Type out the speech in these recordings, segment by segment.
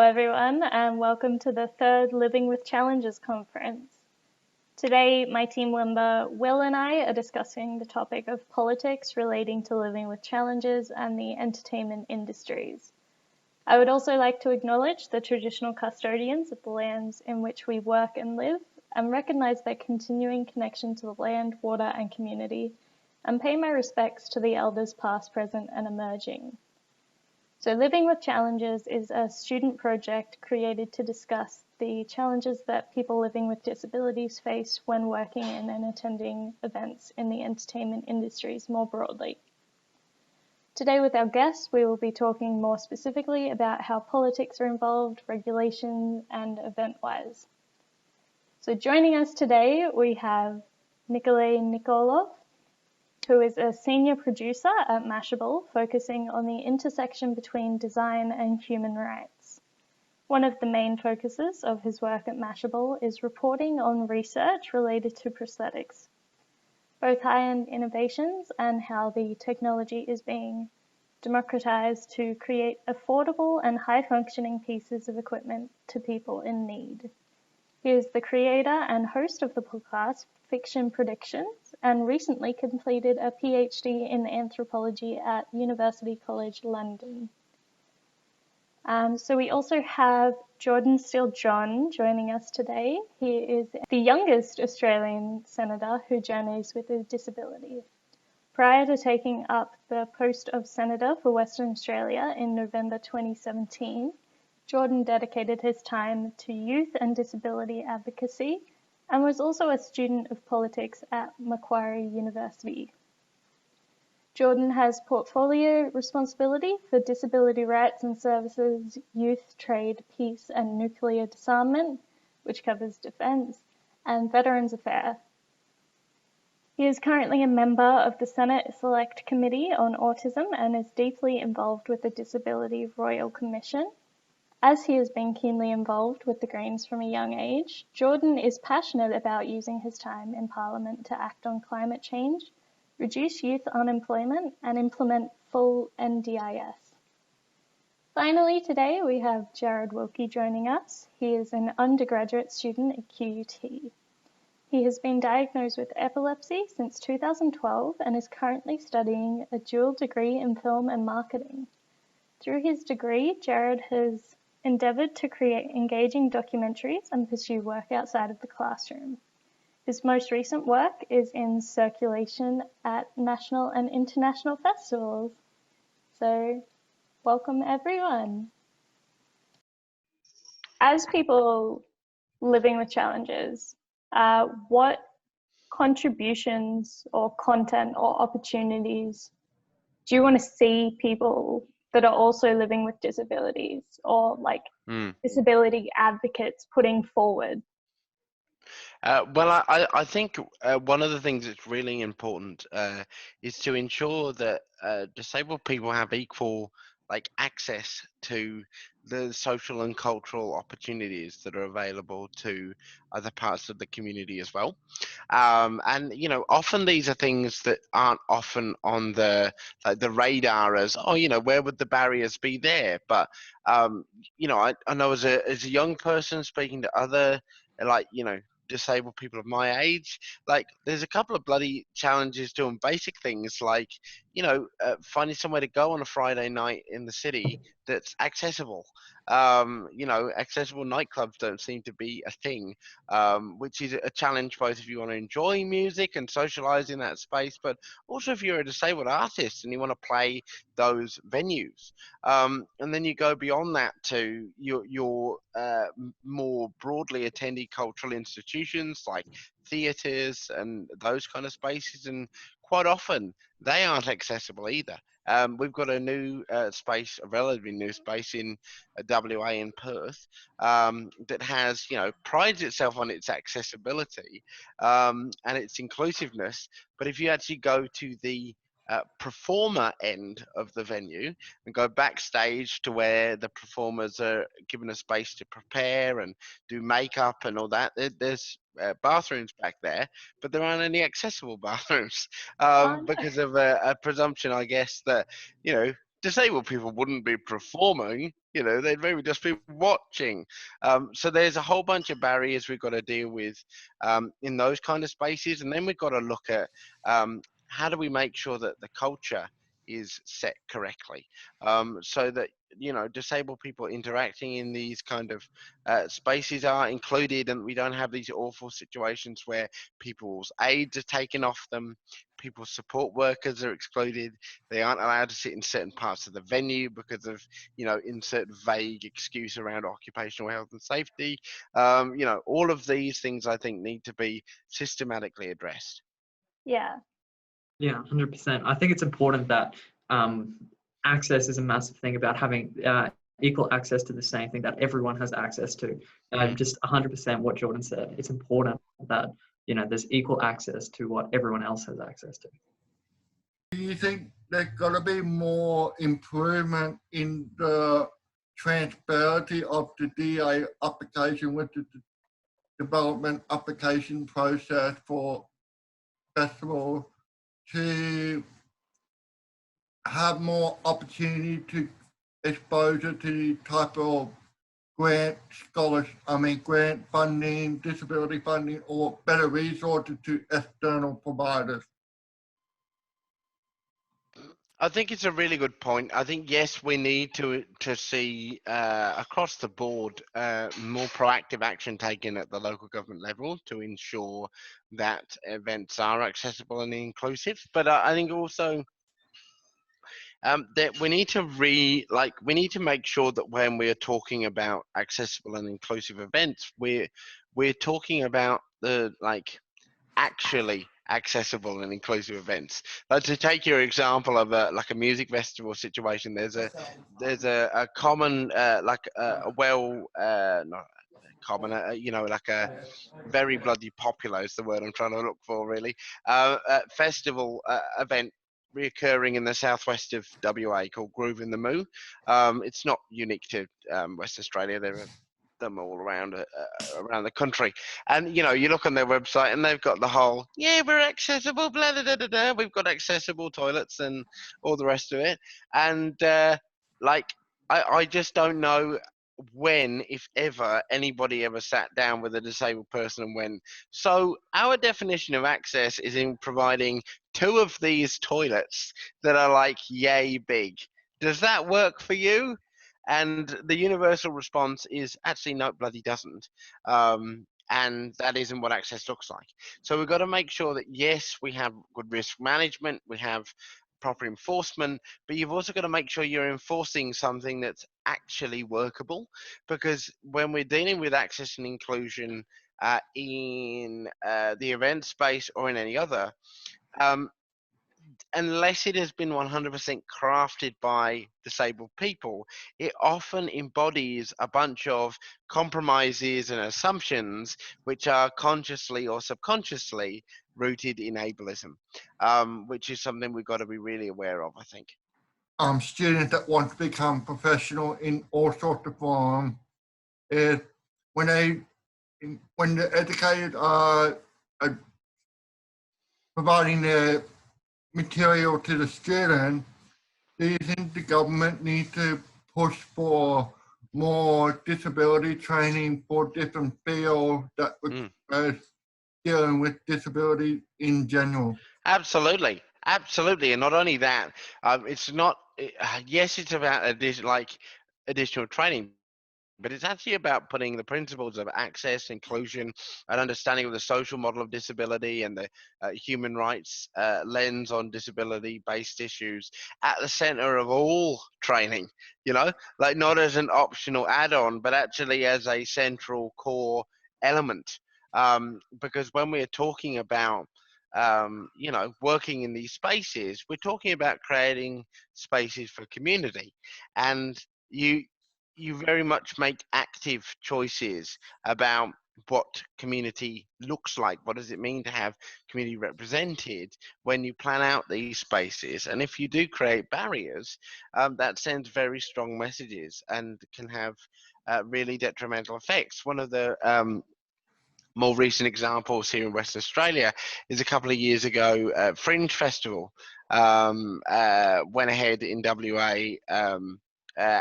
everyone, and welcome to the third Living with Challenges conference. Today, my team member Will and I are discussing the topic of politics relating to living with challenges and the entertainment industries. I would also like to acknowledge the traditional custodians of the lands in which we work and live, and recognize their continuing connection to the land, water, and community, and pay my respects to the elders past, present, and emerging. So Living with Challenges is a student project created to discuss the challenges that people living with disabilities face when working in and attending events in the entertainment industries more broadly. Today with our guests, we will be talking more specifically about how politics are involved, regulation, and event-wise. So joining us today, we have Nikolay Nikolov, who is a senior producer at Mashable, focusing on the intersection between design and human rights. One of the main focuses of his work at Mashable is reporting on research related to prosthetics, both high-end innovations and how the technology is being democratized to create affordable and high-functioning pieces of equipment to people in need. He is the creator and host of the podcast Fiction Predictions, and recently completed a PhD in anthropology at University College London. So we also have Jordon Steele-John joining us today. He is the youngest Australian senator who journeys with a disability. Prior to taking up the post of senator for Western Australia in November 2017, Jordon dedicated his time to youth and disability advocacy and was also a student of politics at Macquarie University. Jordon has portfolio responsibility for disability rights and services, youth, trade, peace and nuclear disarmament, which covers defence, and Veterans Affairs. He is currently a member of the Senate Select Committee on Autism and is deeply involved with the Disability Royal Commission. As he has been keenly involved with the Greens from a young age, Jordon is passionate about using his time in Parliament to act on climate change, reduce youth unemployment, and implement full NDIS. Finally, today we have Gerard Wilkie joining us. He is an undergraduate student at QUT. He has been diagnosed with epilepsy since 2012 and is currently studying a dual degree in film and marketing. Through his degree, Gerard has endeavoured to create engaging documentaries and pursue work outside of the classroom. His most recent work is in circulation at national and international festivals. So, welcome everyone. As people living with challenges, what contributions or content or opportunities do you want to see people that are also living with disabilities or like disability advocates putting forward? Well, I think one of the things that's really important is to ensure that disabled people have equal access to the social and cultural opportunities that are available to other parts of the community as well. And often these are things that aren't often on the radar as, where would the barriers be there? But I know as a young person speaking to other disabled people of my age, there's a couple of bloody challenges doing basic things like finding somewhere to go on a Friday night in the city that's accessible. Accessible nightclubs don't seem to be a thing, which is a challenge both if you want to enjoy music and socialize in that space, but also if you're a disabled artist and you want to play those venues. And then you go beyond that to your more broadly attended cultural institutions like theatres and those kind of spaces, and quite often they aren't accessible either. We've got a new space, a relatively new space in WA in Perth, that has, prides itself on its accessibility and its inclusiveness. But if you actually go to the performer end of the venue and go backstage to where the performers are given a space to prepare and do makeup and all that, there's bathrooms back there, but there aren't any accessible bathrooms because of a presumption, I guess, that disabled people wouldn't be performing, you know, they'd maybe just be watching. So there's a whole bunch of barriers we've got to deal with in those kind of spaces. And then we've got to look at how do we make sure that the culture is set correctly, so that, you know, disabled people interacting in these kind of spaces are included, and we don't have these awful situations where people's aids are taken off them, people's support workers are excluded, they aren't allowed to sit in certain parts of the venue because of, you know, insert vague excuse around occupational health and safety. You know, all of these things I think need to be systematically addressed. Yeah. Yeah, 100%. I think it's important that access is a massive thing about having equal access to the same thing that everyone has access to. Just 100% what Jordan said. It's important that, you know, there's equal access to what everyone else has access to. Do you think there's got to be more improvement in the transparency of the DA application with the development application process for festival, to have more opportunity to exposure to the type of grant funding, disability funding, or better resources to external providers? I think it's a really good point. I think, yes, we need to see across the board more proactive action taken at the local government level to ensure that events are accessible and inclusive. But I think also that we need to make sure that when we're talking about accessible and inclusive events, we're talking about the actually accessible and inclusive events. Like, to take your example of a music festival situation, there's a common not common, you know, like a very bloody popular is the word I'm trying to look for, really, festival event reoccurring in the southwest of WA called Groove in the Moo. It's not unique to West Australia. There are them all around the country, and, you know, you look on their website and they've got the whole, yeah, we're accessible, blah, blah, blah, blah, blah. We've got accessible toilets and all the rest of it. And I just don't know when, if ever, anybody ever sat down with a disabled person and went, so our definition of access is in providing 2 of these toilets that are like yay big. Does that work for you? And the universal response is actually no, it bloody doesn't. And that isn't what access looks like. So we've got to make sure that, yes, we have good risk management, we have proper enforcement, but you've also got to make sure you're enforcing something that's actually workable. Because when we're dealing with access and inclusion in the event space or in any other, unless it has been 100% crafted by disabled people, it often embodies a bunch of compromises and assumptions which are consciously or subconsciously rooted in ableism, which is something we've got to be really aware of, I think. Students that want to become professional in all sorts of forms, is when the educators are providing their material to the student, do you think the government needs to push for more disability training for different fields that would dealing with disability in general? Absolutely. And not only that, it's not, yes, it's about additional training, but it's actually about putting the principles of access, inclusion, and understanding of the social model of disability and the human rights lens on disability-based issues at the center of all training, you know, like not as an optional add-on, but actually as a central core element. Because when we're talking about you know, working in these spaces, we're talking about creating spaces for community, and you very much make active choices about what community looks like. What does it mean to have community represented when you plan out these spaces? And if you do create barriers, that sends very strong messages and can have really detrimental effects. One of the more recent examples here in Western Australia is a couple of years ago, Fringe Festival went ahead in WA,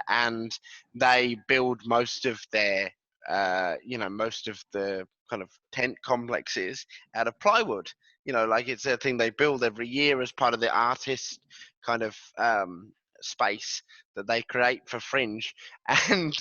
and they build most of their, most of the kind of tent complexes out of plywood. Like it's a thing they build every year as part of the artist kind of space that they create for Fringe, and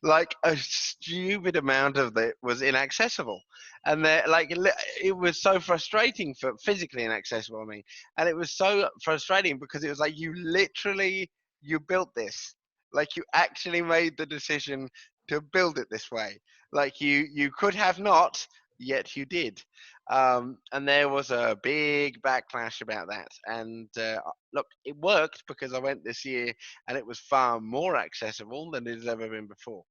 like a stupid amount of it was inaccessible, and it was so frustrating, for physically inaccessible, I mean, and it was so frustrating because it was like you built this, like you actually made the decision to build it this way, like you could have not, yet you did. And there was a big backlash about that, and look, it worked because I went this year and it was far more accessible than it has ever been before.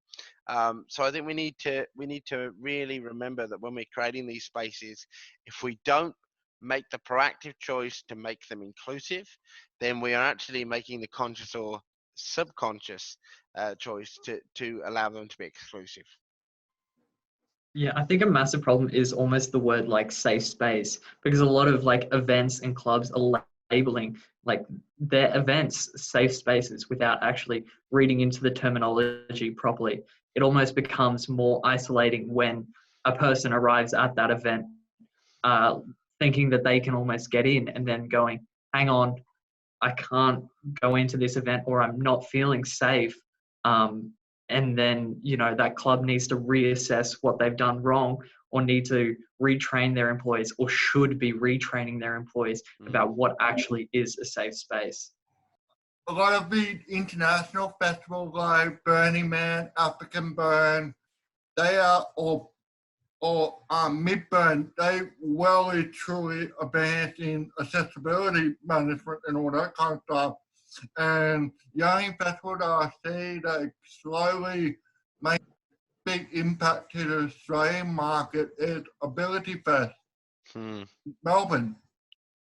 So I think we need to really remember that when we're creating these spaces, if we don't make the proactive choice to make them inclusive, then we are actually making the conscious or subconscious choice to allow them to be exclusive. Yeah, I think a massive problem is almost the word like safe space, because a lot of like events and clubs are labeling like their events safe spaces without actually reading into the terminology properly. It almost becomes more isolating when a person arrives at that event uh, thinking that they can almost get in and then going, hang on, I can't go into this event or I'm not feeling safe. And then, that club needs to reassess what they've done wrong, or need to retrain their employees, or should be retraining their employees about what actually is a safe space. A lot of the international festivals like Burning Man, African Burn, they are, or Midburn, they really truly advance in accessibility management and all that kind of stuff. And the only festival that I see that slowly make a big impact to the Australian market is Ability Fest, Melbourne,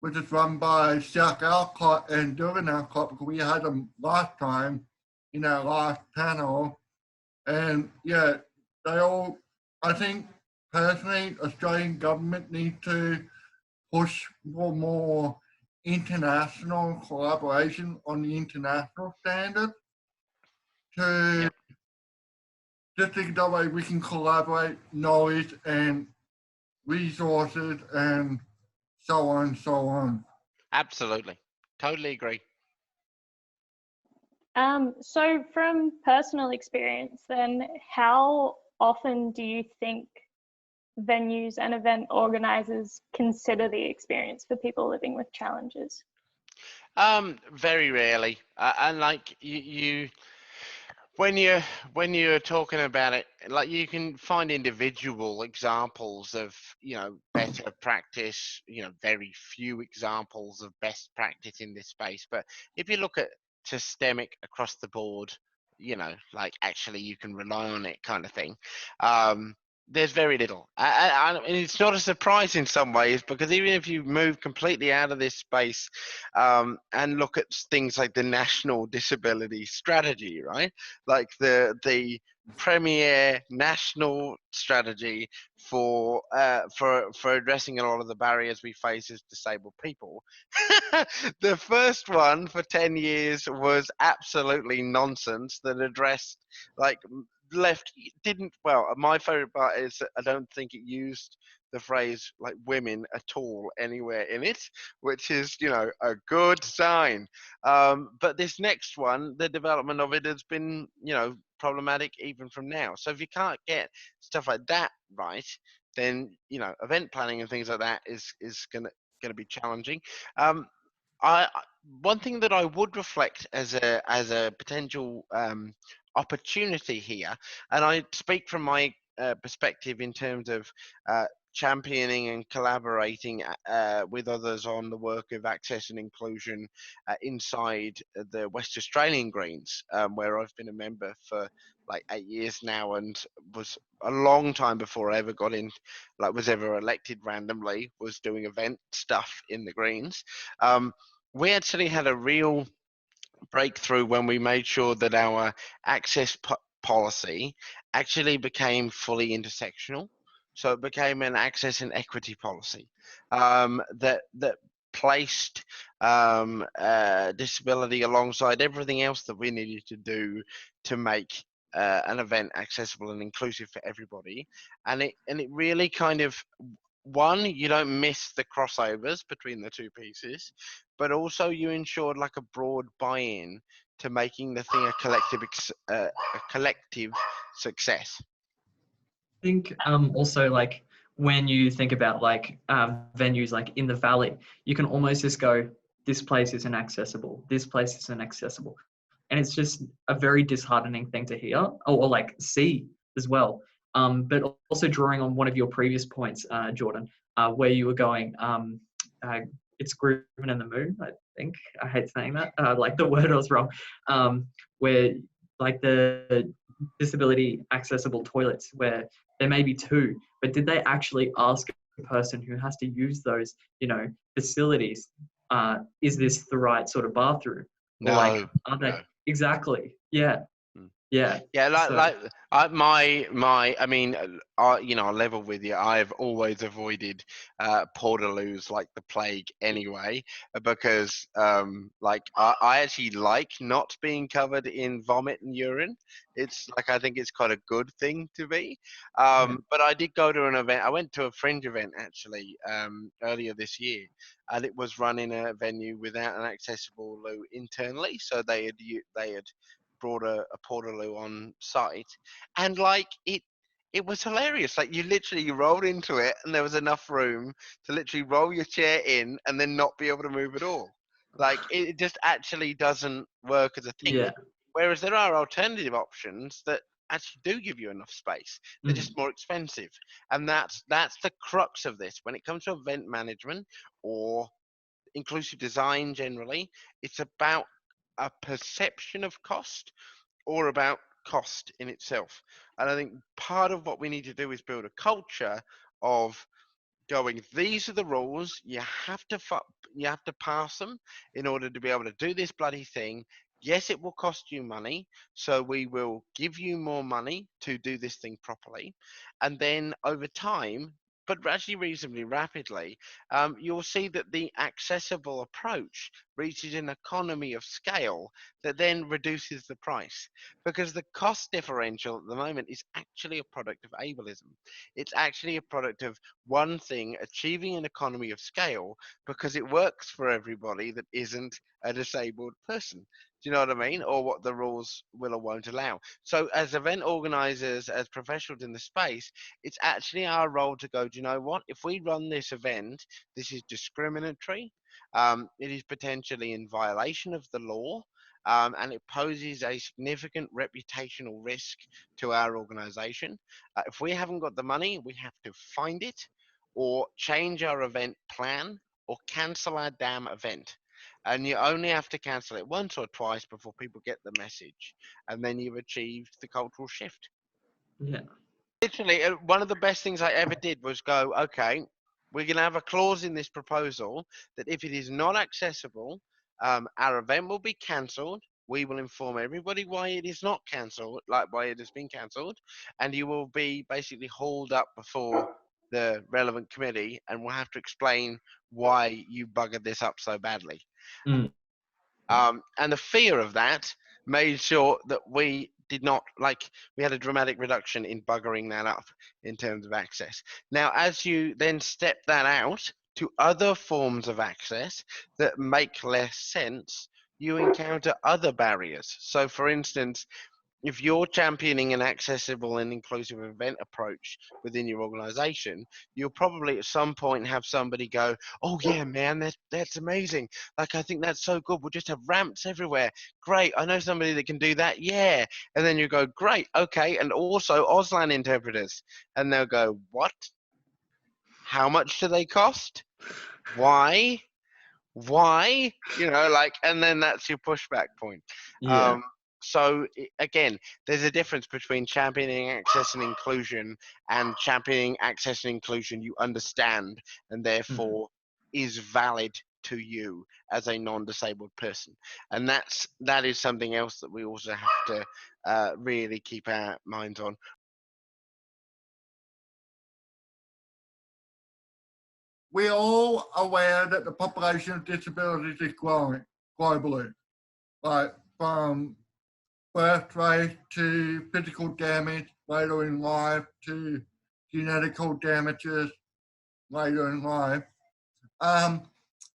which is run by Shaq Alcott and Durban Alcott, because we had them last time in our last panel. And yeah, I think personally, Australian government need to push for more international collaboration on the international standard, to just think that way we can collaborate knowledge and resources and so on and so on. Absolutely. Totally agree. So from personal experience then, how often do you think venues and event organizers consider the experience for people living with challenges? Very rarely. And like you when you're talking about it, like you can find individual examples of better practice, very few examples of best practice in this space. But if you look at systemic across the board, like actually you can rely on it kind of thing, there's very little. And it's not a surprise in some ways, because even if you move completely out of this space and look at things like the National Disability Strategy, right? Like the premier national strategy for addressing a lot of the barriers we face as disabled people. The first one for 10 years was absolutely nonsense, that addressed like my favorite part is I don't think it used the phrase like women at all anywhere in it, which is a good sign. But this next one, the development of it has been problematic even from now. So if you can't get stuff like that right, then event planning and things like that is gonna be challenging. One thing that I would reflect as a potential opportunity here, and I speak from my perspective in terms of championing and collaborating with others on the work of access and inclusion inside the West Australian Greens, where I've been a member for like 8 years now, and was a long time before I ever got in, like was ever elected randomly, was doing event stuff in the Greens. We actually had a real breakthrough when we made sure that our access policy actually became fully intersectional. So it became an access and equity policy that placed disability alongside everything else that we needed to do to make an event accessible and inclusive for everybody. And it really kind of, one, you don't miss the crossovers between the two pieces, but also you ensured like a broad buy-in to making the thing a collective success. I think also like when you think about like venues like in the valley, you can almost just go, this place isn't accessible, this place isn't accessible. And it's just a very disheartening thing to hear or like see as well. But also drawing on one of your previous points, Jordan, where you were going, it's Groovin in the Moon, I think. I hate saying that, like the word was wrong, where like the disability accessible toilets where there may be two, but did they actually ask a person who has to use those, facilities, is this the right sort of bathroom? Or like, No, are they no. exactly? Yeah, Mm. yeah. Yeah, So I mean, I'll level with you. I've always avoided portaloos like the plague anyway, because like I actually like not being covered in vomit and urine. It's like, I think it's quite a good thing to be. But I did go to an event. I went to a fringe event actually earlier this year, and it was run in a venue without an accessible loo internally. So they had brought a portaloo on site, and like it was hilarious. Like you rolled into it and there was enough room to literally roll your chair in and then not be able to move at all. Like it just actually doesn't work as a thing. yeah, Whereas there are alternative options that actually do give you enough space. They're mm, just more expensive. And that's the crux of this. When it comes to event management or inclusive design generally, it's about a perception of cost or about cost in itself. And I think part of what we need to do is build a culture of going, these are the rules, you have to pass them in order to be able to do this bloody thing. Yes, it will cost you money, so we will give you more money to do this thing properly. And then over time, but actually reasonably rapidly, you'll see that the accessible approach reaches an economy of scale that then reduces the price, because the cost differential at the moment is actually a product of ableism. It's actually a product of one thing achieving an economy of scale because it works for everybody that isn't a disabled person. Do you know what I mean? Or what the rules will or won't allow. So, as event organizers, as professionals in the space, it's actually our role to go, do you know what? If we run this event, this is discriminatory, it is potentially in violation of the law. And it poses a significant reputational risk to our organization. If we haven't got the money, we have to find it or change our event plan or cancel our damn event. And you only have to cancel it once or twice before people get the message. And then you've achieved the cultural shift. yeah, Literally, one of the best things I ever did was go, okay, we're going to have a clause in this proposal that if it is not accessible, our event will be cancelled. We will inform everybody why it is not cancelled, like why it has been cancelled, and you will be basically hauled up before the relevant committee and will have to explain why you buggered this up so badly. mm, And the fear of that made sure that we did not, like, we had a dramatic reduction in buggering that up in terms of access. Now, as you then step that out to other forms of access that make less sense, you encounter other barriers. So, for instance, if you're championing an accessible and inclusive event approach within your organization, you'll probably at some point have somebody go, oh yeah, man, that's amazing. Like, I think that's so good. We'll just have ramps everywhere. Great. I know somebody that can do that. Yeah. And then you go, great. Okay. And also Auslan interpreters. And they'll go, what? How much do they cost? Why? Why? Like, and then that's your pushback point. yeah, So again, there's a difference between championing access and inclusion and championing access and inclusion you understand and mm, therefore is valid to you as a non-disabled person. And that is something else that we also have to really keep our minds on. we're all aware that the population of disabilities is growing globally, like from birth rate to physical damage later in life to genetical damages later in life.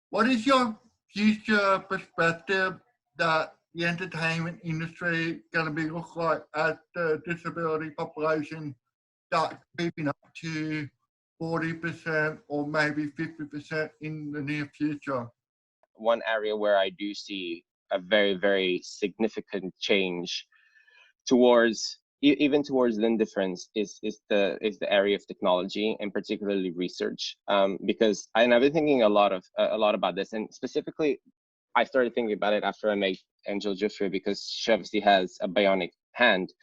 What is your future perspective that the entertainment industry going to be look like as the disability population starts creeping up to 40% or maybe 50% in the near future? One area where I do see a very, very significant change towards even towards the indifference is the area of technology, and particularly research, because I've been thinking a lot about this, and specifically I started thinking about it after I met Angel Jeffrey, because she obviously has a bionic hand,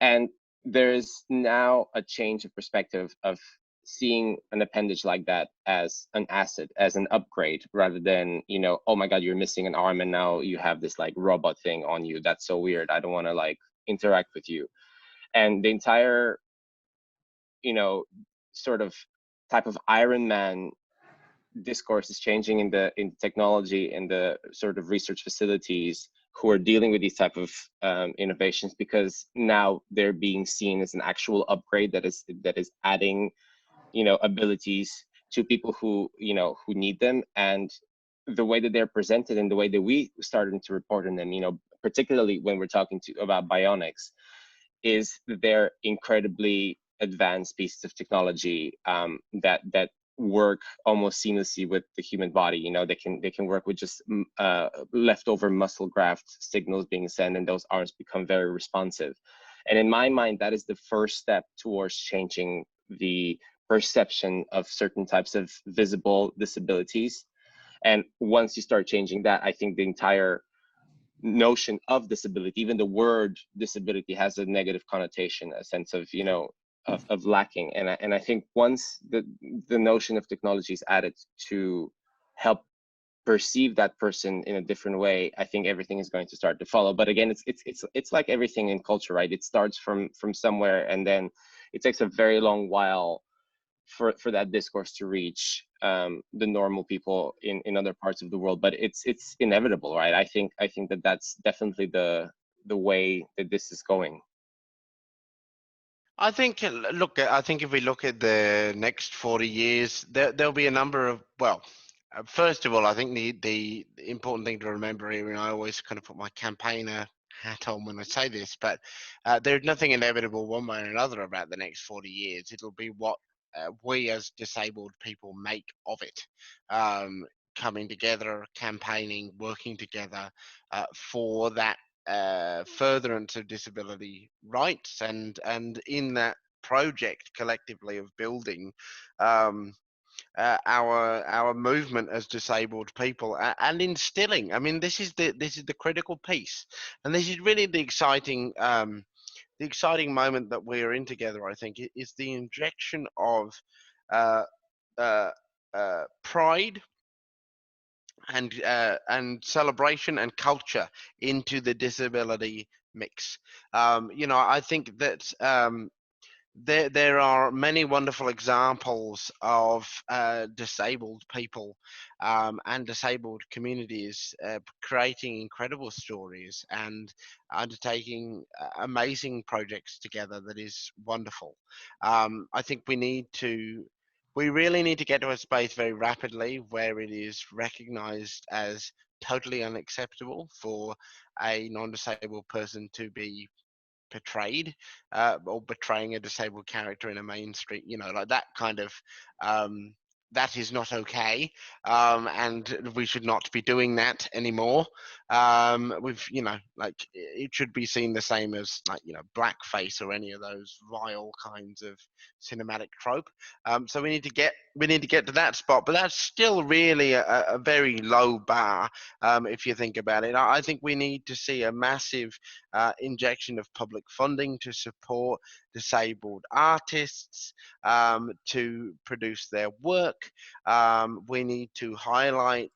and there's now a change of perspective of seeing an appendage like that as an asset, as an upgrade, rather than, you know, oh my god, you're missing an arm and now you have this like robot thing on you. That's so weird. I don't want to like interact with you. And the entire, you know, sort of type of Iron Man discourse is changing in technology and the sort of research facilities who are dealing with these type of innovations, because now they're being seen as an actual upgrade that is adding, you know, abilities to people who, you know, who need them. And the way that they're presented and the way that we started to report on them, you know, particularly when we're talking about bionics, is that they're incredibly advanced pieces of technology that work almost seamlessly with the human body. You know, they can work with just leftover muscle graft signals being sent, and those arms become very responsive. And in my mind, that is the first step towards changing the perception of certain types of visible disabilities. And once you start changing that, I think the entire notion of disability, even the word disability, has a negative connotation, a sense of, you know, of lacking. And I think once the notion of technology is added to help perceive that person in a different way, I think everything is going to start to follow. But again, it's like everything in culture, right? It starts from somewhere, and then it takes a very long while for that discourse to reach the normal people in other parts of the world. But it's inevitable, right? I think that that's definitely the way that this is going. I think, look, I think if we look at the next 40 years, there'll be a number of, well, first of all, I think the important thing to remember here, and I always kind of put my campaigner hat on when I say this, but there's nothing inevitable one way or another about the next 40 years. It'll be what we as disabled people make of it. Coming together, campaigning, working together for that furtherance of disability rights, and in that project collectively of building our movement as disabled people, and instilling. I mean, this is the critical piece, and this is really the exciting moment that we're in together. I think is the injection of uh, uh, pride and celebration and culture into the disability mix. You know, I think that there are many wonderful examples of disabled people and disabled communities creating incredible stories and undertaking amazing projects together. That is wonderful. I think we really need to get to a space very rapidly where it is recognized as totally unacceptable for a non-disabled person to be portrayed or betraying a disabled character in a mainstream, you know, like that kind of that is not okay, and we should not be doing that anymore. We've, you know, like it should be seen the same as, like, you know, blackface or any of those vile kinds of cinematic trope. So we need to get to that spot, but that's still really a very low bar if you think about it. I think we need to see a massive injection of public funding to support disabled artists to produce their work. We need to highlight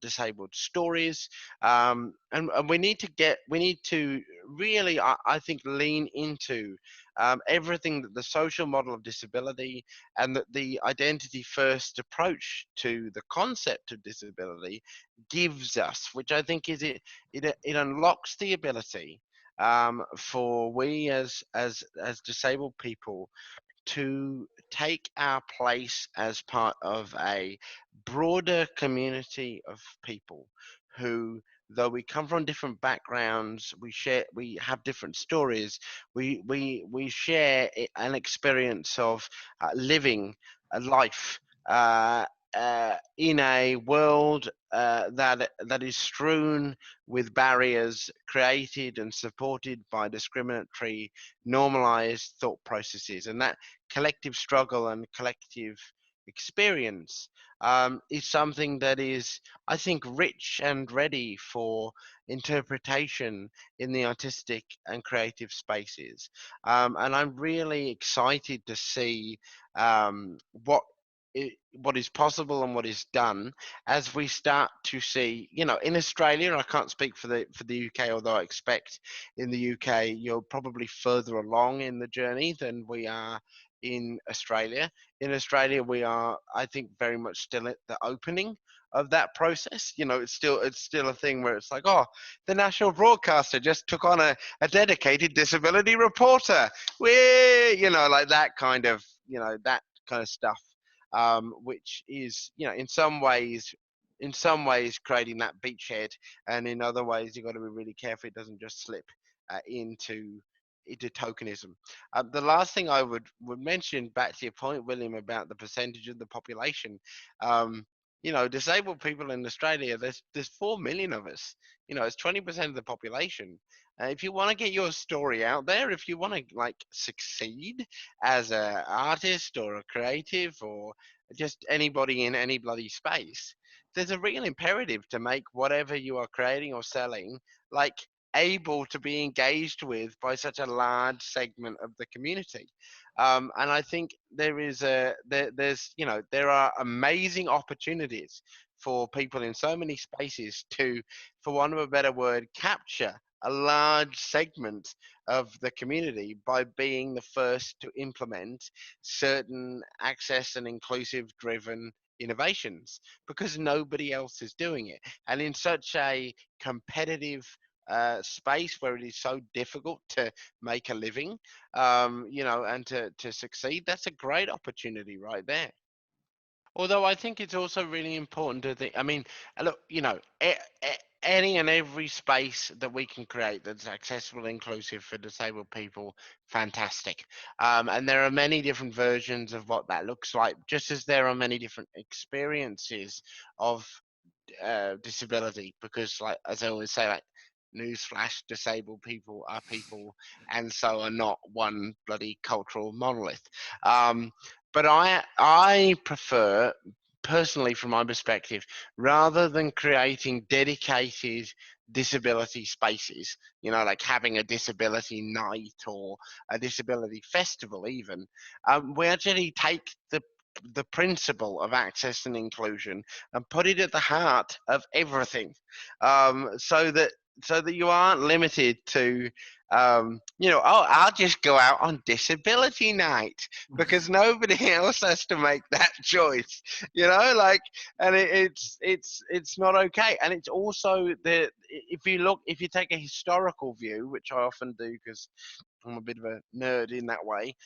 disabled stories, and we need to really, I think, lean into everything that the social model of disability and that the identity first approach to the concept of disability gives us, which I think is it unlocks the ability for we as disabled people to take our place as part of a broader community of people who, though we come from different backgrounds, we have different stories, we share an experience of living a life in a world that is strewn with barriers created and supported by discriminatory normalized thought processes, and that collective struggle and collective experience is something that is, I think, rich and ready for interpretation in the artistic and creative spaces. And I'm really excited to see what what is possible and what is done as we start to see, in Australia. I can't speak for the UK, although I expect in the UK you're probably further along in the journey than we are in Australia. In Australia, we are, I think, very much still at the opening of that process. It's still a thing where it's like, oh, the national broadcaster just took on a dedicated disability reporter. Like that kind of, stuff, which is, in some ways creating that beachhead, and in other ways you've got to be really careful it doesn't just slip into tokenism. The last thing I would mention, back to your point, William, about the percentage of the population, disabled people in Australia, there's 4 million of us. It's 20% of the population. If you want to get your story out there, if you want to succeed as an artist or a creative or just anybody in any bloody space, there's a real imperative to make whatever you are creating or selling able to be engaged with by such a large segment of the community. And I think there are amazing opportunities for people in so many spaces to, for want of a better word, capture a large segment of the community by being the first to implement certain access and inclusive driven innovations, because nobody else is doing it. And in such a competitive space where it is so difficult to make a living, and to succeed, that's a great opportunity right there. Although I think it's also really important to think, I mean, look, any and every space that we can create that's accessible, inclusive for disabled people, fantastic. And there are many different versions of what that looks like, just as there are many different experiences of disability, because as I always say, newsflash, disabled people are people, and so are not one bloody cultural monolith. But I prefer, personally, from my perspective, rather than creating dedicated disability spaces, like having a disability night or a disability festival even, we actually take the principle of access and inclusion and put it at the heart of everything, so that you aren't limited to, I'll just go out on disability night because nobody else has to make that choice, and it's not okay. And it's also if you take a historical view, which I often do because I'm a bit of a nerd in that way,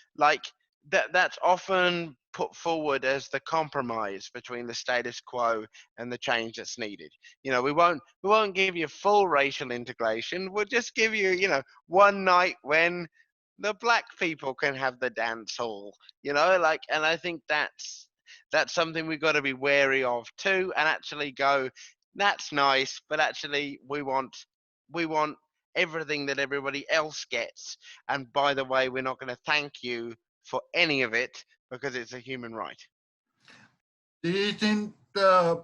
that's often put forward as the compromise between the status quo and the change that's needed. We won't give you full racial integration. We'll just give you, one night when the black people can have the dance hall, and I think that's something we've got to be wary of too, and actually go, that's nice, but actually we want everything that everybody else gets. And by the way, we're not going to thank you for any of it because it's a human right. Do you think the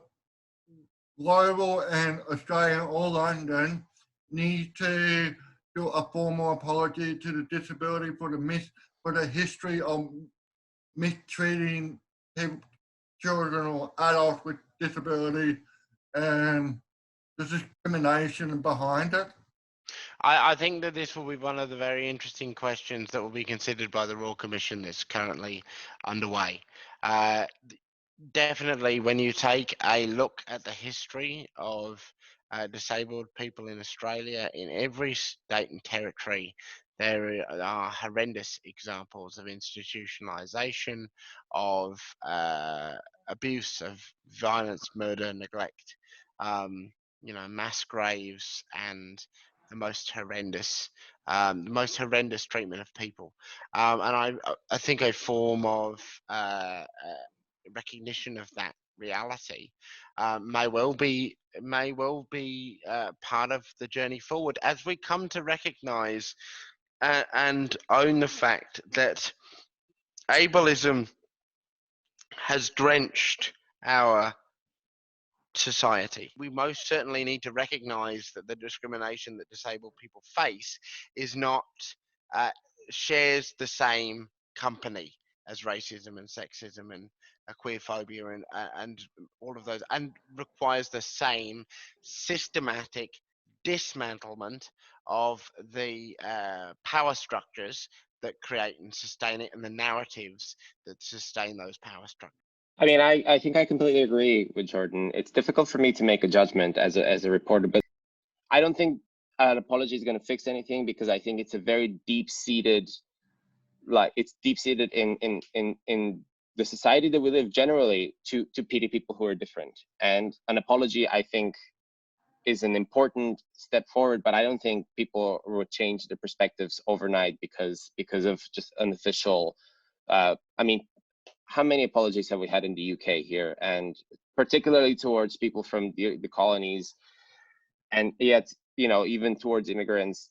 global and Australian or London need to do a formal apology to the disability for the history of mistreating children or adults with disability and the discrimination behind it? I think that this will be one of the very interesting questions that will be considered by the Royal Commission that's currently underway. Definitely, when you take a look at the history of disabled people in Australia, in every state and territory, there are horrendous examples of institutionalisation, of abuse, of violence, murder, neglect. Mass graves and the most horrendous treatment of people. And I think a form of recognition of that reality may well be part of the journey forward as we come to recognize and own the fact that ableism has drenched our society. We most certainly need to recognize that the discrimination that disabled people face is not shares the same company as racism and sexism and queerphobia and all of those, and requires the same systematic dismantlement of the power structures that create and sustain it, and the narratives that sustain those power structures. I mean, I think I completely agree with Jordan. It's difficult for me to make a judgment as a reporter, but I don't think an apology is going to fix anything, because I think it's a very deep-seated, it's deep-seated in the society that we live generally to pity people who are different. And an apology, I think, is an important step forward, but I don't think people would change their perspectives overnight because of just an official, I mean, how many apologies have we had in the UK here, and particularly towards people from the colonies, and yet, even towards immigrants.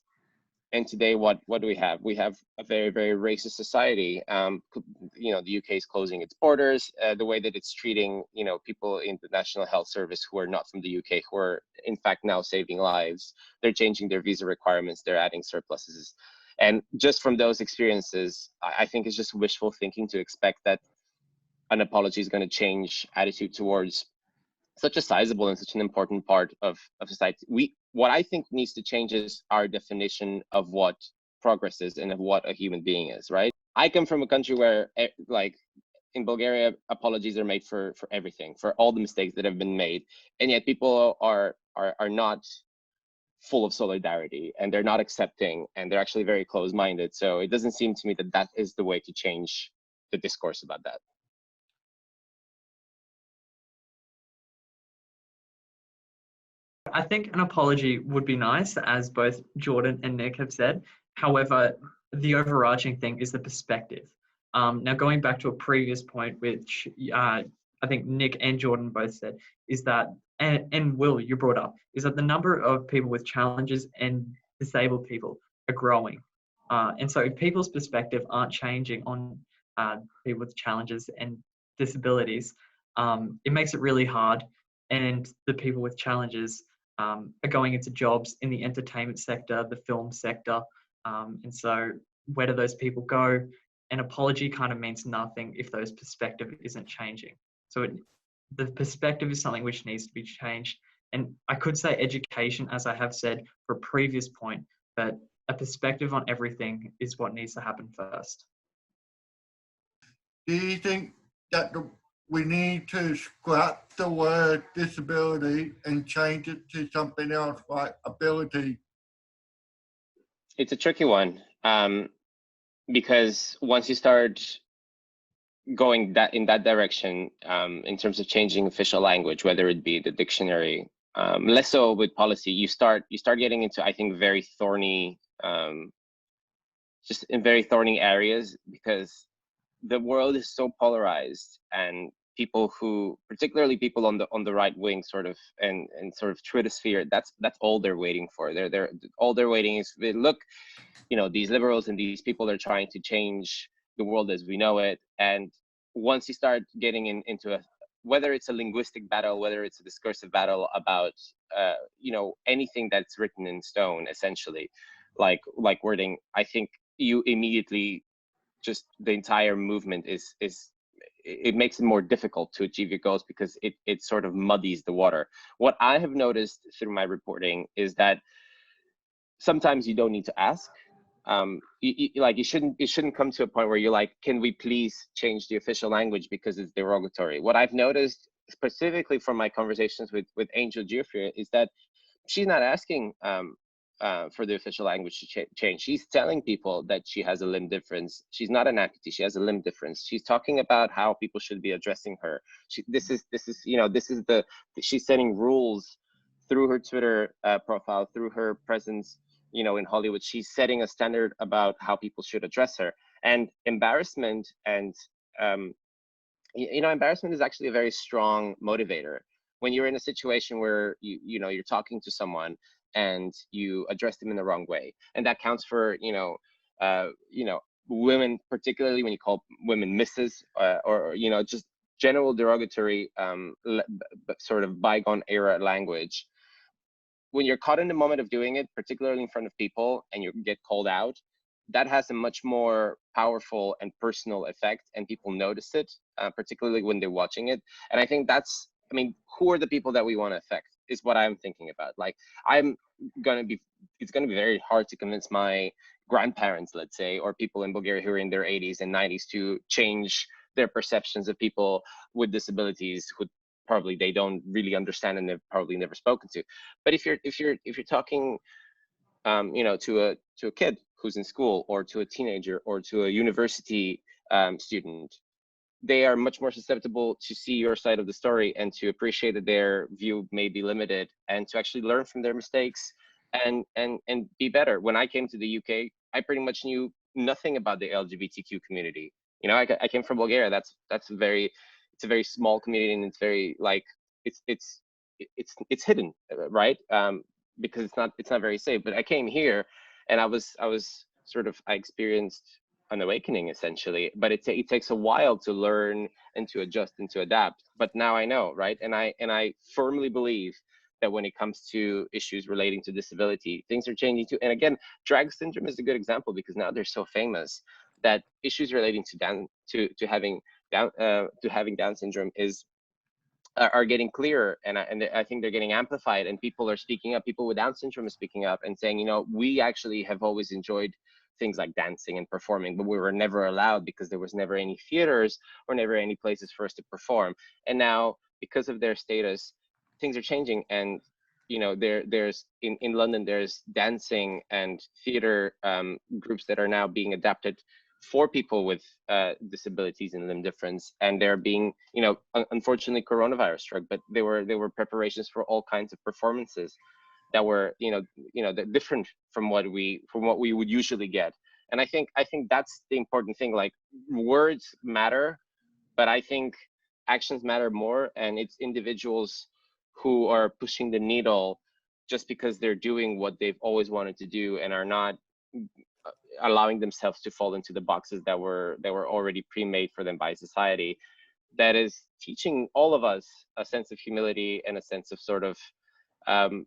And today, what do we have? We have a very, very racist society. The UK is closing its borders. The way that it's treating, people in the National Health Service who are not from the UK, who are in fact now saving lives. They're changing their visa requirements. They're adding surpluses. And just from those experiences, I think it's just wishful thinking to expect that an apology is going to change attitude towards such a sizable and such an important part of society. What I think needs to change is our definition of what progress is and of what a human being is, right? I come from a country where, like in Bulgaria, apologies are made for everything, for all the mistakes that have been made, and yet people are not full of solidarity, and they're not accepting, and they're actually very closed-minded. So it doesn't seem to me that that is the way to change the discourse about that. I think an apology would be nice, as both Jordan and Nick have said. However, the overarching thing is the perspective. Now, going back to a previous point, which I think Nick and Jordan both said, is that, and Will, you brought up, is that the number of people with challenges and disabled people are growing. And so if people's perspective aren't changing on people with challenges and disabilities, it makes it really hard. And the people with challenges are going into jobs in the entertainment sector, the film sector. And so where do those people go? An apology kind of means nothing if those perspective isn't changing. So the perspective is something which needs to be changed. And I could say education, as I have said for a previous point, but a perspective on everything is what needs to happen first. Do you think that we need to scrap the word disability and change it to something else like ability? It's a tricky one, because once you start going in that direction, in terms of changing official language, whether it be the dictionary, less so with policy, you start getting into, I think, very thorny, just in very thorny areas, because the world is so polarized, and people who, particularly people on the right wing, sort of, and sort of Twittersphere, that's all they're waiting for. All they're waiting is, look, these liberals and these people are trying to change the world as we know it. And once you start getting into whether it's a linguistic battle, whether it's a discursive battle about anything that's written in stone, essentially, like wording, I think you immediately, just the entire movement it makes it more difficult to achieve your goals, because it sort of muddies the water. What I have noticed through my reporting is that sometimes you don't need to ask. Like it shouldn't come to a point where you're like, can we please change the official language because it's derogatory? What I've noticed specifically from my conversations with Angel Giuffre is that she's not asking for the official language to change. She's telling people that she has a limb difference. She's not an amputee. She has a limb difference. She's talking about how people should be addressing her. She's setting rules through her Twitter profile, through her presence, in Hollywood. She's setting a standard about how people should address her. And embarrassment and embarrassment is actually a very strong motivator. When you're in a situation where you're talking to someone and you address them in the wrong way, and that counts for women, particularly when you call women misses, or just general derogatory sort of bygone era language. When you're caught in the moment of doing it, particularly in front of people, and you get called out, that has a much more powerful and personal effect, and people notice it, particularly when they're watching it. And I think who are the people that we want to affect is what I'm thinking about. Like, it's going to be very hard to convince my grandparents, let's say, or people in Bulgaria who are in their 80s and 90s to change their perceptions of people with disabilities who probably they don't really understand and they've probably never spoken to. But if you're talking to a kid who's in school, or to a teenager, or to a university student, they are much more susceptible to see your side of the story and to appreciate that their view may be limited, and to actually learn from their mistakes and be better. When I came to the UK, I pretty much knew nothing about the LGBTQ community. I came from Bulgaria. That's it's a very small community, and it's very it's hidden, right? Because it's not very safe. But I came here, and I experienced an awakening, essentially. But it takes a while to learn and to adjust and to adapt. But now I know, right? And I firmly believe that when it comes to issues relating to disability, things are changing too. And again, drag syndrome is a good example, because now they're so famous that issues relating to having Down syndrome are getting clearer, and I think they're getting amplified, and people are speaking up. People with Down syndrome are speaking up and saying, we actually have always enjoyed things like dancing and performing, but we were never allowed because there was never any theaters or never any places for us to perform. And now, because of their status, things are changing. And there's in London, there's dancing and theater groups that are now being adapted for people with disabilities and limb difference, and they're being, unfortunately coronavirus struck, but they were preparations for all kinds of performances that were, different from what we would usually get. And I think that's the important thing. Like, words matter, but I think actions matter more, and it's individuals who are pushing the needle just because they're doing what they've always wanted to do and are not allowing themselves to fall into the boxes that were already pre-made for them by society. That is teaching all of us a sense of humility and a sense of sort of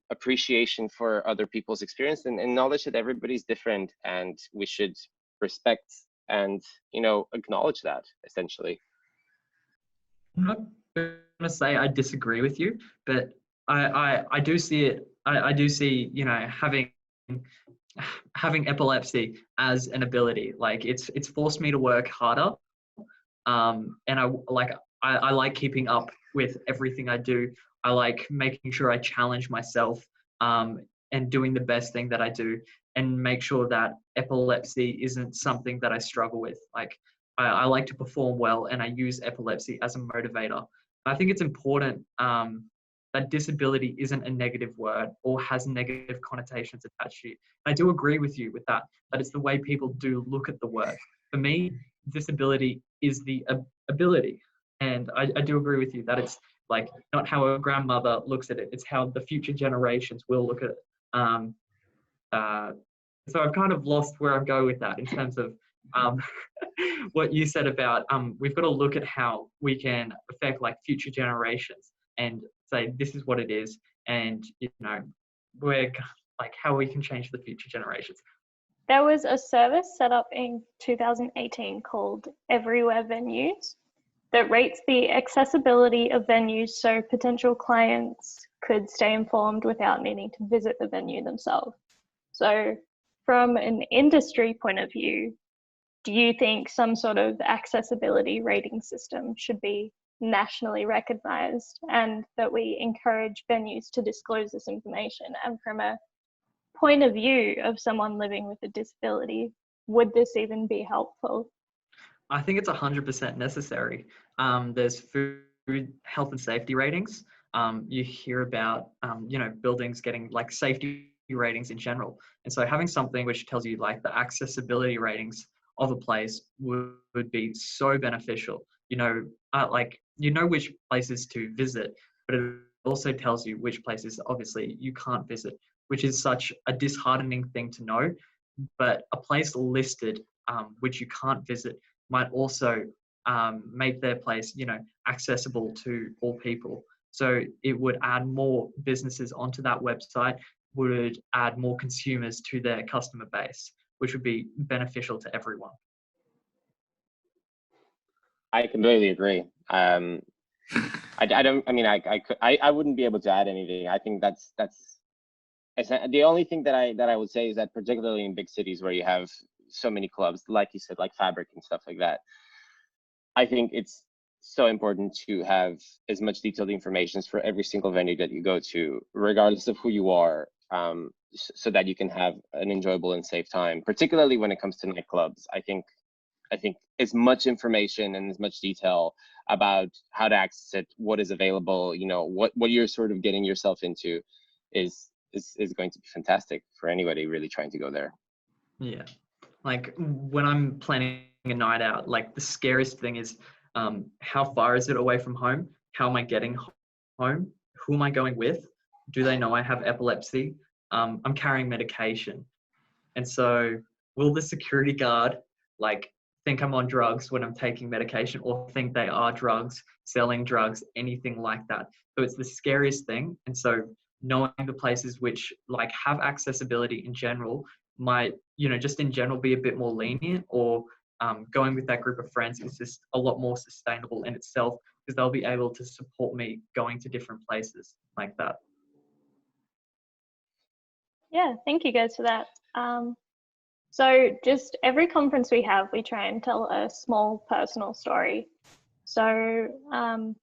appreciation for other people's experience, and knowledge that everybody's different, and we should respect and acknowledge that, essentially. I'm not going to say I disagree with you, but I do see it. I do see having epilepsy as an ability. Like, it's forced me to work harder, and I like keeping up with everything I do. I like making sure I challenge myself, and doing the best thing that I do, and make sure that epilepsy isn't something that I struggle with. Like, I like to perform well, and I use epilepsy as a motivator. I think it's important that disability isn't a negative word or has negative connotations attached to it. I do agree with you with that it's the way people do look at the word. For me, disability is the ability. And I do agree with you that it's like not how a grandmother looks at it, it's how the future generations will look at it. So I've kind of lost where I go with that in terms of what you said about we've got to look at how we can affect like future generations and say this is what it is, and we're like how we can change the future generations. There was a service set up in 2018 called Everywhere Venues that rates the accessibility of venues so potential clients could stay informed without needing to visit the venue themselves. So from an industry point of view, do you think some sort of accessibility rating system should be nationally recognized and that we encourage venues to disclose this information? And from a point of view of someone living with a disability, would this even be helpful? I think it's 100% necessary. There's food health and safety ratings. You hear about, buildings getting like safety ratings in general. And so having something which tells you like the accessibility ratings of a place would be so beneficial. Which places to visit, but it also tells you which places obviously you can't visit, which is such a disheartening thing to know. But a place listed which you can't visit might also make their place, accessible to all people. So it would add more businesses onto that website, would add more consumers to their customer base, which would be beneficial to everyone. I completely agree. I wouldn't be able to add anything. I think that's the only thing that I would say is that particularly in big cities where you have so many clubs, like you said, like Fabric and stuff like that, I think it's so important to have as much detailed information for every single venue that you go to, regardless of who you are, so that you can have an enjoyable and safe time, particularly when it comes to nightclubs. I think as much information and as much detail about how to access it, what is available, what you're sort of getting yourself into is going to be fantastic for anybody really trying to go there. Yeah. Like when I'm planning a night out, like the scariest thing is how far is it away from home? How am I getting home? Who am I going with? Do they know I have epilepsy? I'm carrying medication. And so will the security guard think I'm on drugs when I'm taking medication, or think they are drugs, selling drugs, anything like that? So it's the scariest thing. And so knowing the places which have accessibility in general might, just in general be a bit more lenient, or going with that group of friends is just a lot more sustainable in itself, because they'll be able to support me going to different places like that. Yeah, thank you guys for that. So just every conference we have, we try and tell a small personal story. So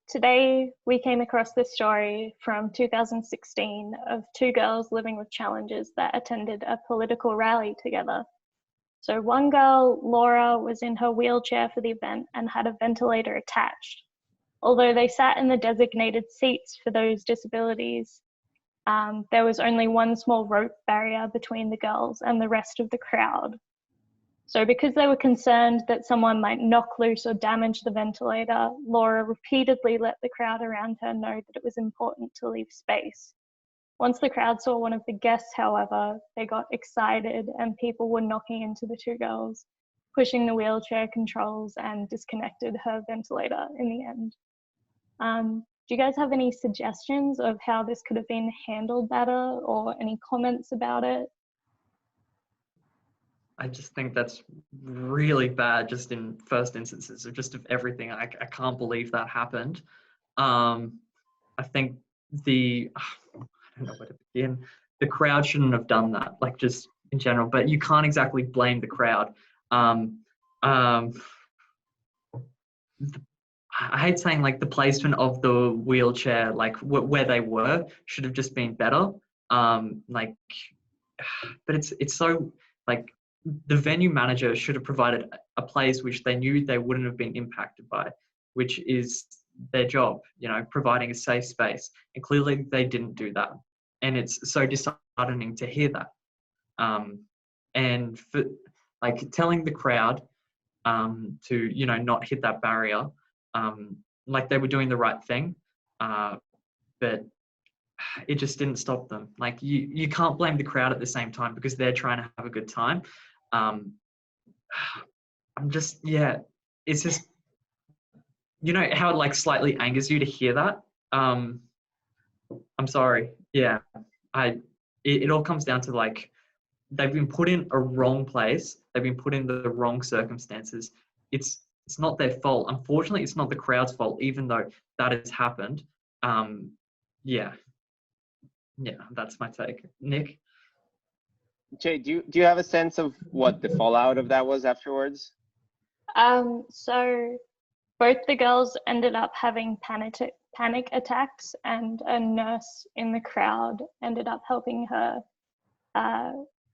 today we came across this story from 2016 of two girls living with challenges that attended a political rally together. So one girl, Laura, was in her wheelchair for the event and had a ventilator attached. Although they sat in the designated seats for those disabilities, there was only one small rope barrier between the girls and the rest of the crowd. So because they were concerned that someone might knock loose or damage the ventilator, Laura repeatedly let the crowd around her know that it was important to leave space. Once the crowd saw one of the guests, however, they got excited and people were knocking into the two girls, pushing the wheelchair controls, and disconnected her ventilator in the end. Do you guys have any suggestions of how this could have been handled better, or any comments about it? I just think that's really bad, just in first instances of everything. I can't believe that happened. I think I don't know where to begin. The crowd shouldn't have done that, just in general, but you can't exactly blame the crowd. I hate saying the placement of the wheelchair, where they were, should have just been better. But it's so the venue manager should have provided a place which they knew they wouldn't have been impacted by, which is their job, providing a safe space. And clearly they didn't do that. And it's so disheartening to hear that. And for telling the crowd to, not hit that barrier, they were doing the right thing, but it just didn't stop them. You can't blame the crowd at the same time, because they're trying to have a good time. It's just, how it slightly angers you to hear that. I'm sorry. Yeah. It all comes down to they've been put in a wrong place. They've been put in the wrong circumstances. It's not their fault. Unfortunately, it's not the crowd's fault, even though that has happened. Yeah, that's my take. Nick? Jay, do you have a sense of what the fallout of that was afterwards? So both the girls ended up having panic attacks, and a nurse in the crowd ended up helping her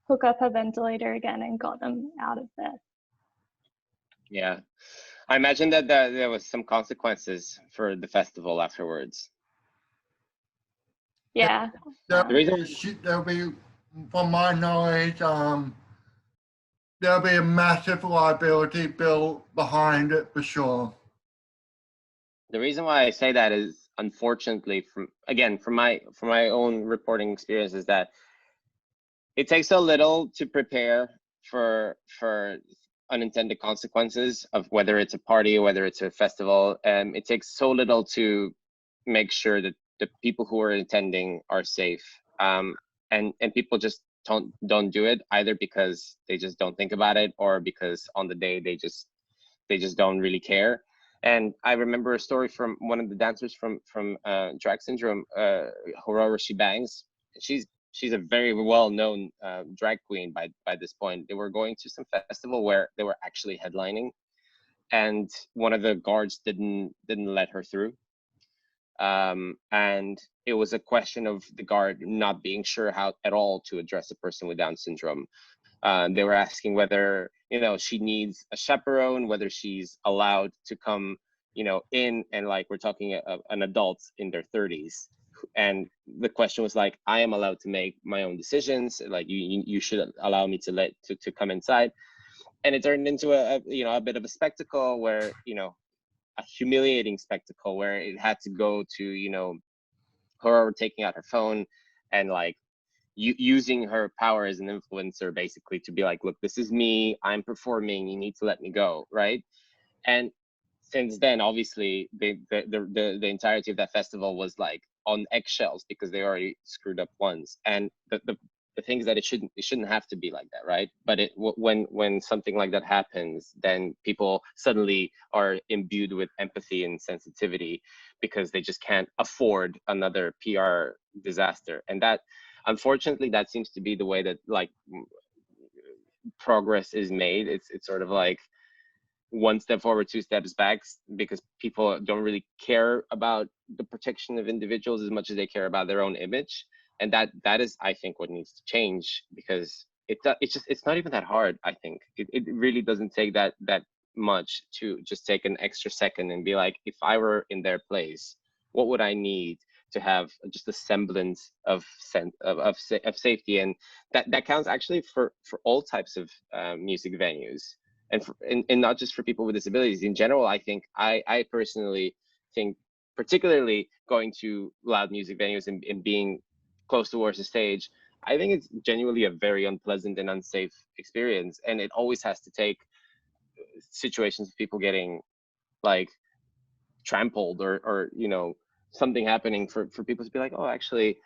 hook up her ventilator again and got them out of there. Yeah, I imagine that there was some consequences for the festival afterwards. Yeah. There'll be, from my knowledge, there'll be a massive liability bill behind it for sure. The reason why I say that is, unfortunately, from my own reporting experience, is that it takes a little to prepare for unintended consequences of whether it's a party or whether it's a festival. It takes so little to make sure that the people who are attending are safe. And people just don't do it, either because they just don't think about it, or because on the day they just don't really care. And I remember a story from one of the dancers from Drag Syndrome, Aurora She Bangs. She's a very well-known drag queen by this point. They were going to some festival where they were actually headlining, and one of the guards didn't let her through. And it was a question of the guard not being sure how at all to address a person with Down syndrome. They were asking whether, she needs a chaperone, whether she's allowed to come, in, and like, we're talking an adult in their 30s. And the question was like, I am allowed to make my own decisions. Like, you should allow me to come inside. And it turned into a bit of a spectacle where, a humiliating spectacle where it had to go to, her taking out her phone and like using her power as an influencer, basically, to be like, look, this is me, I'm performing, you need to let me go, right? And since then, obviously, the entirety of that festival was like on eggshells because they already screwed up once. And the thing is that it shouldn't have to be like that, right? But when something like that happens, then people suddenly are imbued with empathy and sensitivity because they just can't afford another PR disaster. And that, unfortunately, that seems to be the way that like progress is made. It's sort of like one step forward, two steps back, because people don't really care about the protection of individuals as much as they care about their own image. And that is, I think, what needs to change, because it's not even that hard. I think it really doesn't take that much to just take an extra second and be like, if I were in their place, what would I need to have just a semblance of safety? And that counts actually for all types of music venues. And not just for people with disabilities. In general, I think, I personally think, particularly going to loud music venues and being close towards the stage, I think it's genuinely a very unpleasant and unsafe experience. And it always has to take situations of people getting like trampled or something happening for people to be like, oh, actually,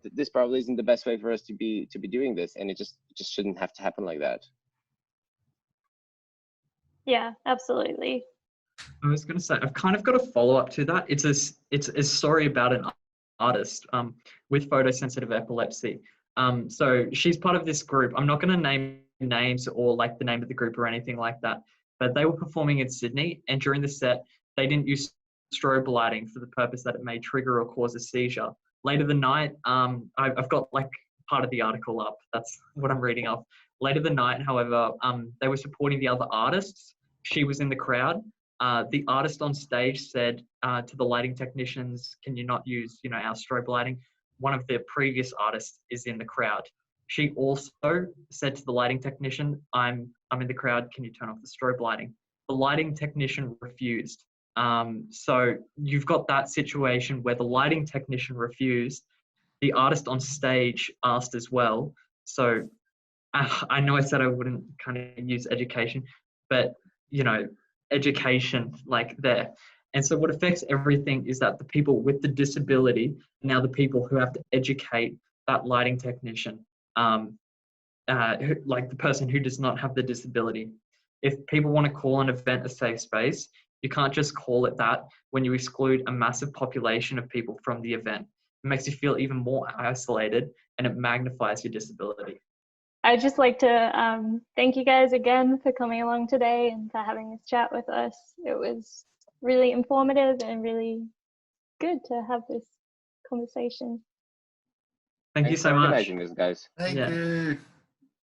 this probably isn't the best way for us to be doing this. And it just shouldn't have to happen like that. Yeah, absolutely. I was going to say, I've kind of got a follow-up to that. It's a story about an artist with photosensitive epilepsy. So she's part of this group. I'm not going to name names or like the name of the group or anything like that, but they were performing in Sydney, and during the set, they didn't use strobe lighting for the purpose that it may trigger or cause a seizure. Later the night, I've got like part of the article up. That's what I'm reading off. Later the night, however, they were supporting the other artists. She was in the crowd. The artist on stage said to the lighting technicians, can you not use, our strobe lighting? One of the previous artists is in the crowd. She also said to the lighting technician, I'm in the crowd, can you turn off the strobe lighting? The lighting technician refused. So you've got that situation where the lighting technician refused. The artist on stage asked as well. So I know I said I wouldn't kind of use education, but, education like there. And so what affects everything is that the people with the disability are now the people who have to educate that lighting technician, like the person who does not have the disability. If people want to call an event a safe space, you can't just call it that when you exclude a massive population of people from the event. It makes you feel even more isolated, and it magnifies your disability. I'd just like to thank you guys again for coming along today and for having this chat with us. It was really informative and really good to have this conversation. Thank you Thanks so for much. organizing this, guys. Thank Yeah. you.